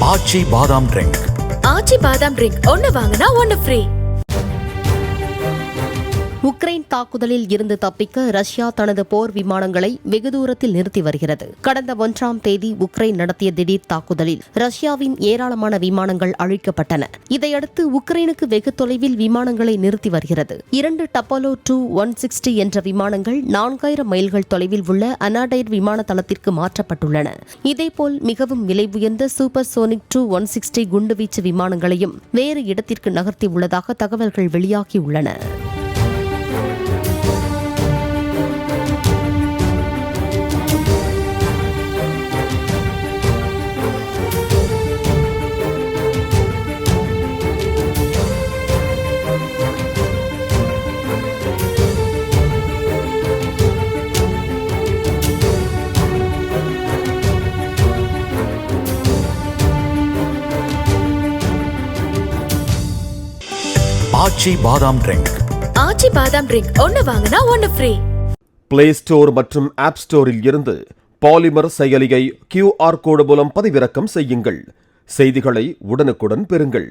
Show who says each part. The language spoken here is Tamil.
Speaker 1: ஆச்சி பாதாம் ட்ரிங்க்.
Speaker 2: ஆச்சி பாதாம் ட்ரிங்க் ஒன்னு வாங்கினா ஒன்னு ஃப்ரீ.
Speaker 3: உக்ரைன் தாக்குதலில் இருந்து தப்பிக்க ரஷ்யா தனது போர் விமானங்களை வெகு தூரத்தில் நிறுத்தி வருகிறது. கடந்த 1ஆம் தேதி உக்ரைன் நடத்திய திடீர் தாக்குதலில் ரஷ்யாவின் ஏராளமான விமானங்கள் அழிக்கப்பட்டன. இதையடுத்து உக்ரைனுக்கு வெகு தொலைவில் விமானங்களை நிறுத்தி வருகிறது. 2 டப்பாலோ Tu-160 என்ற விமானங்கள் 4000 மைல்கள் தொலைவில் உள்ள அனாடைர் விமான தளத்திற்கு மாற்றப்பட்டுள்ளன. இதேபோல் மிகவும் விலை உயர்ந்த சூப்பர் சோனிக் Tu-160 குண்டுவீச்சு விமானங்களையும் வேறு இடத்திற்கு நகர்த்தியுள்ளதாக தகவல்கள் வெளியாகியுள்ளன.
Speaker 1: ஆச்சி பாதாம் ட்ரிங்க்.
Speaker 2: ஆச்சி பாதாம் ட்ரிங்க் ஒன்னு வாங்கினா ஒன்னு ஃப்ரீ.
Speaker 4: பிளே ஸ்டோர் மற்றும் ஆப் ஸ்டோரில் இருந்து பாலிமர் செயலியை QR கோடு மூலம் பதிவிறக்கம் செய்யுங்கள். செய்திகளை உடனுக்குடன் பெறுங்கள்.